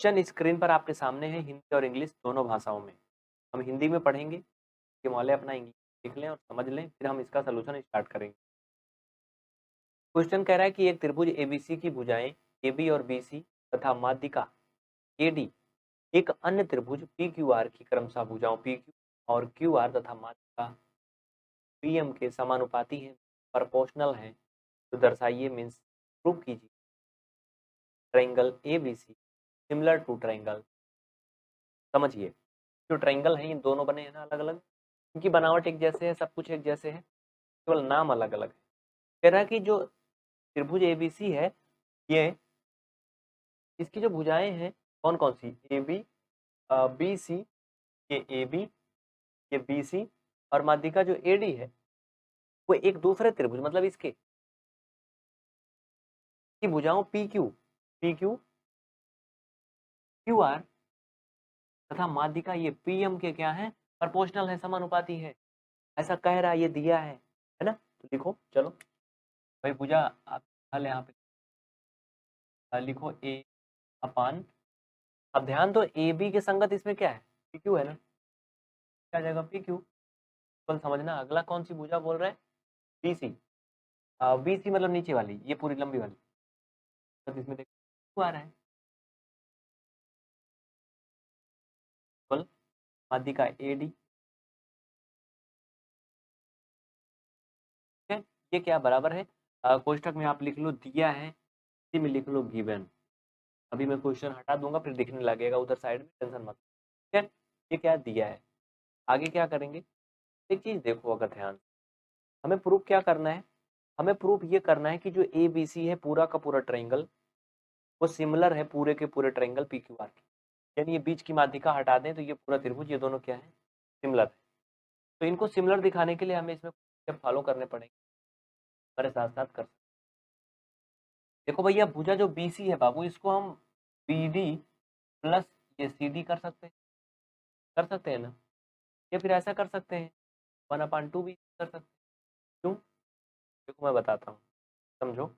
Question screen पर आपके सामने है हिंदी और इंग्लिश दोनों भाषाओं में। हम हिंदी में पढ़ेंगे कि मौले अपना इंग्लिश लिख लें और समझ लें, फिर हम इसका सलूशन स्टार्ट करेंगे। क्वेश्चन कह रहा है कि एक त्रिभुज एबीसी की भुजाएं एबी और बीसी तथा माध्यिका एडी एक अन्य त्रिभुज पीक्यूआर की क्रमशः भुजाओं पीक्यू और क्यूआर तथा माध्यिका पीएम के समानुपाती हैं, प्रोपोर्शनल हैं, तो दर्शाइए मीन्स प्रूव कीजिए triangle ABC similar to triangle. समझिए, जो ट्रायंगल है ये दोनों बने हैं ना अलग अलग, इनकी बनावट एक जैसे है, सब कुछ एक जैसे है, केवल नाम अलग अलग है। कह रहा है कि जो त्रिभुज एबीसी है ये इसकी जो भुजाएं हैं कौन कौन सी, ए बी बी सी, ये ए बी ये बी सी और माध्यिका जो ए डी है वो एक दूसरे त्रिभुज मतलब इसके की भुजाओं पी क्यू क्यू आर तथा माध्यिका ये पी एम के क्या है, प्रोपोर्शनल है, समानुपाती है, ऐसा कह रहा है, ये दिया है ना। तो लिखो चलो भाई भुजा आप हल यहाँ पे लिखो ए अपान, अब ध्यान दो ए बी के संगत इसमें क्या है, पी क्यू है ना, क्या आ जाएगा पी क्यू। कल समझना अगला कौन सी भुजा बोल रहा है, बी सी, बी सी मतलब नीचे वाली, ये पूरी लंबी वाली, तो इसमें देखो आ रहा है कल माध्यिका ए डी, ठीक है। ये क्या बराबर है, कोष्टक में आप लिख लो दिया है, इसी में लिख लो गिवन। अभी मैं क्वेश्चन हटा दूंगा फिर दिखने लगेगा उधर साइड में, टेंशन मत, ठीक है। ये क्या दिया है, आगे क्या करेंगे, एक चीज देखो अगर ध्यान, हमें प्रूफ क्या करना है, हमें प्रूफ ये करना है कि जो ए बी सी है पूरा का पूरा ट्रायंगल वो सिमिलर है पूरे के पूरे ट्रायंगल पी क्यू आर के, यानी ये बीच की माध्यिका हटा दें तो ये पूरा त्रिभुज ये दोनों क्या है, सिमिलर है। तो इनको सिमिलर दिखाने के लिए हमें इसमें स्टेप फॉलो करने पड़ेंगे, हमारे साथ साथ कर सकते। देखो भैया भुजा जो बी सी है बाबू, इसको हम बी डी प्लस ये सी डी कर सकते हैं ना, या फिर ऐसा कर सकते हैं 1/2 भी कर सकते हैं। क्यों, देखो मैं बताता हूँ, समझो।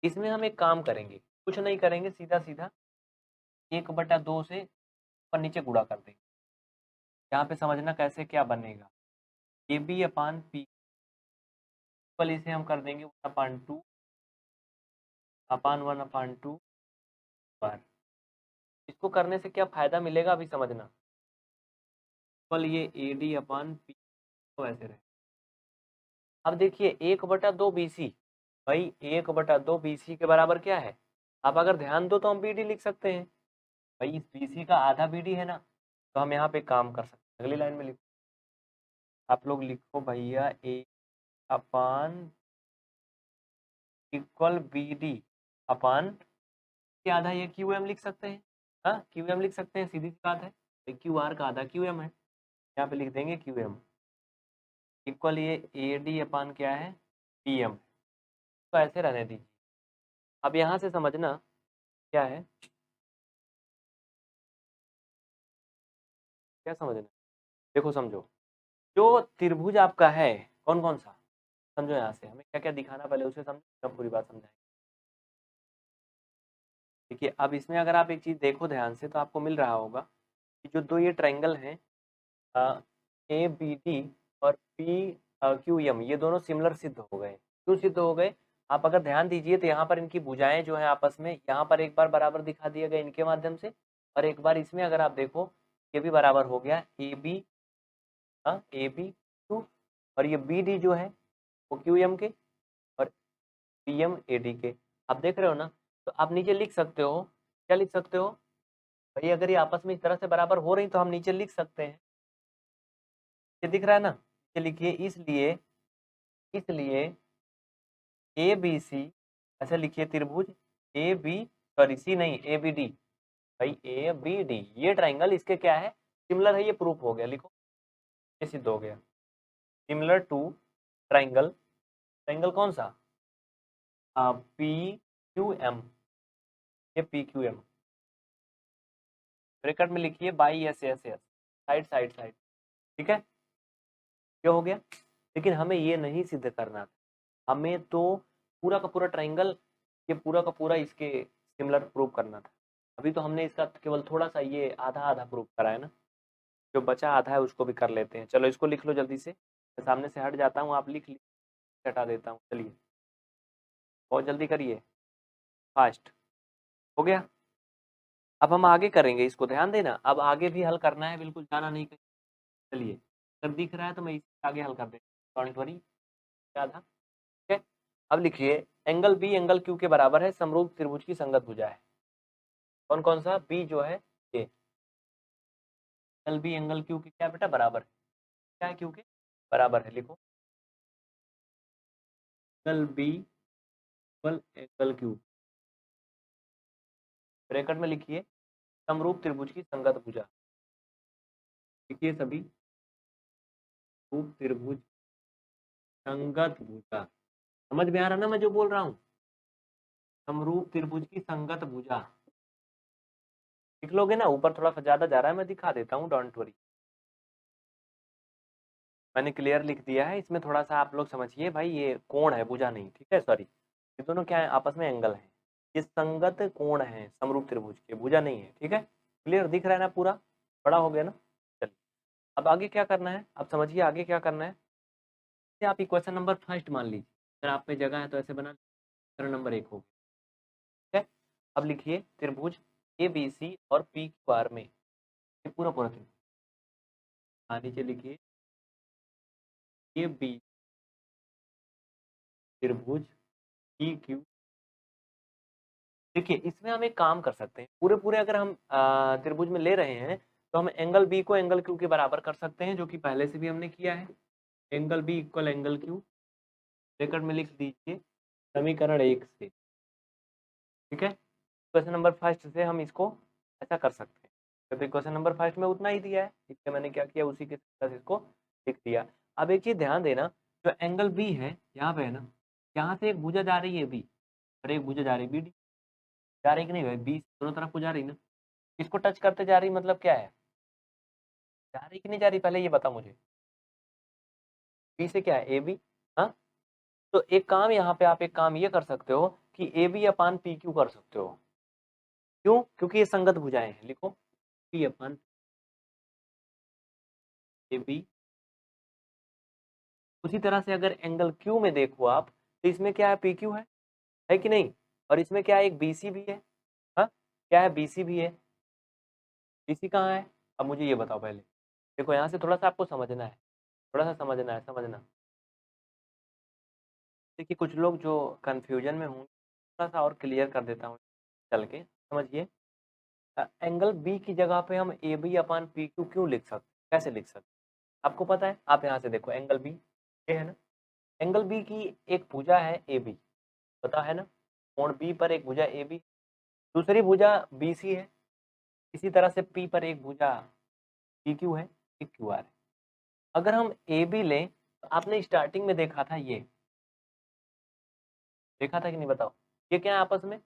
इसमें हम एक काम करेंगे, कुछ नहीं करेंगे, सीधा सीधा 1/2 से ऊपर नीचे गुणा कर देंगे। यहाँ पे समझना कैसे क्या बनेगा, ए बी अपान पी, इसे हम कर देंगे 1/2 अपान 1/2 बार। इसको करने से क्या फायदा मिलेगा अभी समझना, कल ये ए डी अपान पी तो ऐसे रहे। अब देखिए 1/2 बी सी, भाई 1/2 बी सी के बराबर क्या है, आप अगर ध्यान दो तो हम बी डी लिख सकते हैं, भाई इस बी सी का आधा बी डी है ना, तो हम यहाँ पे काम कर सकते हैं। अगली लाइन में लिखो, आप लोग लिखो भैया ए अपान इक्वल बी डी अपान के आधा ये क्यू एम लिख सकते हैं, हाँ क्यू एम लिख सकते हैं, सीधी सी बात है, क्यू आर का आधा क्यू एम है, यहाँ पे लिख देंगे क्यू एम इक्वल ये ए डी अपान क्या है पी एम, तो ऐसे रहने दीजिए। अब यहाँ से समझना क्या है, क्या समझना, देखो समझो, जो त्रिभुज आपका है कौन कौन सा, समझो यहाँ से हमें क्या क्या दिखाना पहले उसे समझो, तब पूरी बात समझाएंगे। देखिए अब इसमें अगर आप एक चीज देखो ध्यान से तो आपको मिल रहा होगा कि जो दो ये ट्रायंगल हैं ए बी डी और पी क्यू एम, ये दोनों सिमिलर सिद्ध हो गए। क्यों सिद्ध हो गए, आप अगर ध्यान दीजिए तो यहाँ पर इनकी भुजाएं जो है आपस में यहाँ पर एक बार बराबर दिखा दिया गया इनके माध्यम से, और एक बार इसमें अगर आप देखो ये भी बराबर हो गया A B, A B Q, और ये बी डी जो है वो क्यू एम के और पी एम ए डी के, आप देख रहे हो ना। तो आप नीचे लिख सकते हो, क्या लिख सकते हो भाई, अगर ये आपस में इस तरह से बराबर हो रही तो हम नीचे लिख सकते हैं, ये दिख रहा है ना, ये लिखिए इसलिए इसलिए ए बी सी, ऐसे लिखिए त्रिभुज ए बी, सॉरी सी नहीं ए बी डी, भाई ए बी डी ये ट्राइंगल इसके क्या है, सिमिलर है, ये प्रूफ हो गया, लिखो ये सिद्ध हो गया, सिमिलर टू ट्राइंगल, ट्राइंगल कौन सा पी क्यू एम, ये पी क्यू एम, ब्रैकेट में लिखिए by S S S, side side side, ठीक है, क्या हो गया। लेकिन हमें ये नहीं सिद्ध करना था, हमें तो पूरा का पूरा ट्राइंगल, ये पूरा का पूरा इसके सिमिलर प्रूव करना था। अभी तो हमने इसका केवल थोड़ा सा ये आधा आधा प्रूफ करा है ना, जो बचा आधा है उसको भी कर लेते हैं। चलो इसको लिख लो जल्दी से, मैं सामने से हट जाता हूँ, आप लिख लीजिए, हटा देता हूँ। चलिए बहुत जल्दी करिए, फास्ट हो गया। अब हम आगे करेंगे, इसको ध्यान देना, अब आगे भी हल करना है, बिल्कुल जाना नहीं कहीं। चलिए अगर दिख रहा है तो मैं इसे आगे हल कर देता हूँ, डोंट वरी। क्या था, ठीक है। अब लिखिए एंगल बी एंगल क्यू के बराबर है, समरूप त्रिभुज की संगत भुजा है। कौन कौन सा, बी जो है ये, एंगल बी एंगल क्यू के क्या बेटा बराबर है, क्या है, क्यू के बराबर है। लिखो angle B equal angle Q, bracket में लिखिए समरूप त्रिभुज की संगत भुजा। लिखिए सभी, रूप त्रिभुज संगत भुजा। समझ में आ रहा ना मैं जो बोल रहा हूँ, समरूप त्रिभुज की संगत भुजा। लिख लोगे ना, ऊपर थोड़ा सा ज्यादा जा रहा है, मैं दिखा देता हूँ, डोंट वरी। मैंने क्लियर लिख दिया है, इसमें थोड़ा सा आप लोग समझिए भाई, ये कोण है भुजा नहीं, ठीक है, सॉरी, ये दोनों क्या है आपस में एंगल है, ये संगत कोण है समरूप त्रिभुज के, भुजा नहीं है, ठीक है। क्लियर दिख रहा है ना पूरा, बड़ा हो गया ना। चलिए अब आगे क्या करना है, अब समझिए आगे क्या करना है। आप इक्वेशन नंबर फर्स्ट मान लीजिए, अगर आप पे जगह है तो ऐसे बना, नंबर 1 हो गया, ठीक है। अब लिखिए त्रिभुज ए बी सी और पी क्यू आर में, ये पूरा पूरा त्रिभुज, नीचे लिखिए ए बी त्रिभुज पी क्यू। देखिए इसमें हम एक काम कर सकते हैं, पूरे पूरे अगर हम त्रिभुज में ले रहे हैं तो हम एंगल बी को एंगल क्यू के बराबर कर सकते हैं, जो कि पहले से भी हमने किया है। Angle B equal angle Q, bracket में लिख दीजिए समीकरण 1 से, ठीक है। क्वेश्चन नंबर फर्स्ट से हम इसको ऐसा कर सकते हैं, क्योंकि क्वेश्चन नंबर फर्स्ट में उतना ही दिया है, इसलिए मैंने क्या किया, उसी के साथ इसको लिख दिया। अब एक चीज ध्यान देना, जो एंगल बी है यहाँ पे है ना, यहाँ से एक भुजा जा रही है बी और एक भुजा जा रही है बी डी, जा रही कि नहीं भाई, बी दोनों तरफ को जा रही ना, इसको टच करते जा रही, मतलब क्या है, जा रही कि नहीं जा रही, पहले ये बता मुझे। बी से क्या है, ए बी, हाँ। तो एक काम यहाँ पे आप एक काम ये कर सकते हो कि A B upon P Q कर सकते हो। क्यों, क्योंकि ये संगत भुजाएं हैं। लिखो पी अपान ए बी। उसी तरह से अगर एंगल क्यू में देखो आप, तो इसमें क्या है, पी क्यू है कि नहीं, और इसमें क्या है, एक बी सी भी है, हाँ, क्या है, बी सी भी है। बी सी कहाँ है, अब मुझे ये बताओ पहले। देखो यहाँ से थोड़ा सा आपको समझना है, थोड़ा सा समझना है, समझना। देखिए कुछ लोग जो कंफ्यूजन में हूँ, थोड़ा सा और क्लियर कर देता हूँ, चल के समझिए। एंगल बी की जगह पे हम A B upon P Q क्यों लिख सकते, कैसे लिख सकते, आपको पता है। आप यहाँ से देखो एंगल बी, ये है ना, एंगल बी की एक भुजा है ए बी, पता है ना, कोण बी पर एक भुजा ए बी, दूसरी भुजा बी सी है, इसी तरह से पी पर एक भुजा पी क्यू है, एक क्यू आर है। अगर हम ए बी लें तो आपने स्टार्टिंग में देखा था, ये देखा था कि नहीं बताओ, ये क्या है आपस में,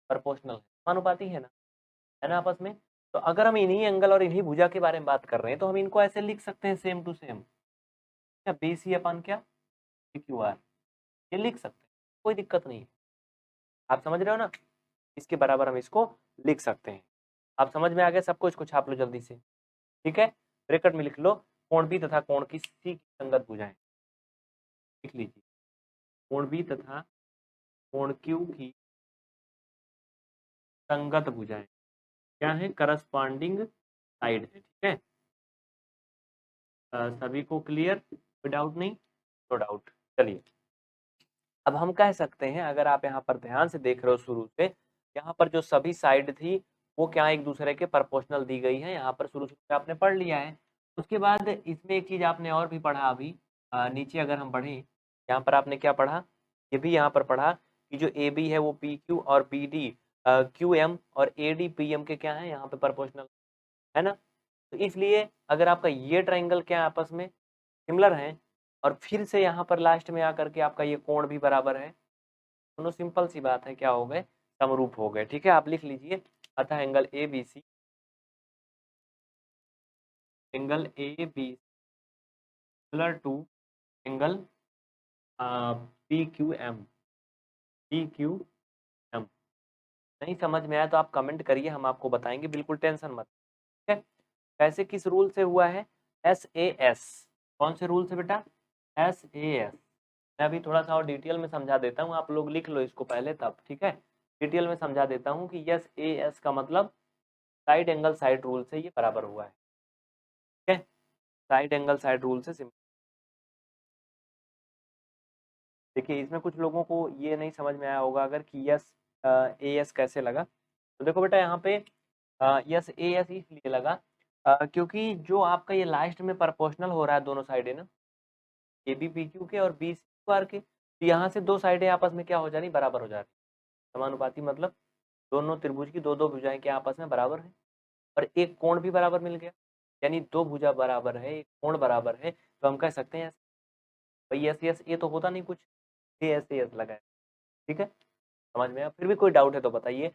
प्रोपोर्शनल समानुपाती है ना आपस में। तो अगर हम इन्हीं एंगल और इन्हीं भुजा के बारे में बात कर रहे हैं तो हम इनको ऐसे लिख सकते हैं, सेम टू सेम, क्या बी सी अपन क्या क्यू आर, ये लिख सकते हैं, कोई दिक्कत नहीं है। आप समझ रहे हो ना, इसके बराबर हम इसको लिख सकते हैं। आप समझ में आ गया सबको, इसको छाप लो जल्दी से, ठीक है। ब्रैकेट में लिख लो कोण बी तथा कोण की सी की संगत भुजाएं, लिख लीजिए कोण बी तथा कोण क्यू की संगत भुजाएं क्या है, करस्पॉन्डिंग साइड है, ठीक है। सभी को क्लियर, कोई डाउट नहीं, नो डाउट। चलिए अब हम कह सकते हैं, अगर आप यहाँ पर ध्यान से देख रहे हो शुरू से, यहाँ पर जो सभी साइड थी वो क्या एक दूसरे के प्रोपोर्शनल दी गई है, यहाँ पर शुरू से आपने पढ़ लिया है। उसके बाद इसमें एक चीज आपने और भी पढ़ा अभी, नीचे अगर हम पढ़ें, यहाँ पर आपने क्या पढ़ा, ये भी यहाँ पर पढ़ा कि जो ए बी है वो पी क्यू और बी डी क्यू एम और ए डी पी एम के क्या है, यहाँ पे प्रोपोर्शनल है ना। तो इसलिए अगर आपका ये ट्राइंगल क्या है, आपस में सिमिलर है, और फिर से यहाँ पर लास्ट में आकर के आपका ये कोण भी बराबर है, दोनों सिंपल सी बात है, क्या हो गए, समरूप हो गए, ठीक है। आप लिख लीजिए अतः angle A B C, angle A B similar to angle P Q M, P Q M, नहीं समझ में आया तो आप कमेंट करिए, हम आपको बताएंगे, बिल्कुल टेंशन मत। ठीक है, कैसे किस रूल से हुआ है? SAS। कौन से रूल से बेटा? SAS। मैं अभी थोड़ा सा और डिटेल में समझा देता हूँ, आप लोग लिख लो इसको पहले तब, ठीक है। डिटेल में समझा देता हूँ कि SAS का मतलब साइड एंगल साइड रूल से ये बराबर हुआ है। ठीक है, साइड एंगल साइड रूल से सिंपल। देखिए इसमें कुछ लोगों को ये नहीं समझ में आया होगा अगर कि यस AS कैसे लगा। तो देखो बेटा यहाँ पे यस AS इसलिए लगा क्योंकि जो आपका ये लास्ट में प्रोपोर्शनल हो रहा है दोनों साइडें ना, AB PQ के और BC QR के, तो यहाँ से दो साइडें आपस में क्या हो जा रही, बराबर हो जा रही। समानुपाती मतलब दोनों त्रिभुज की दो दो भुजाएं क्या आपस में बराबर है, और एक कोण भी बराबर मिल गया, यानी दो भुजा बराबर है, एक कोण बराबर है, तो हम कह सकते हैं भाई यस यस ये तो होता नहीं कुछ, ये ऐसे यस लगा है। ठीक है, समझ में आया? फिर भी कोई डाउट है तो बताइए।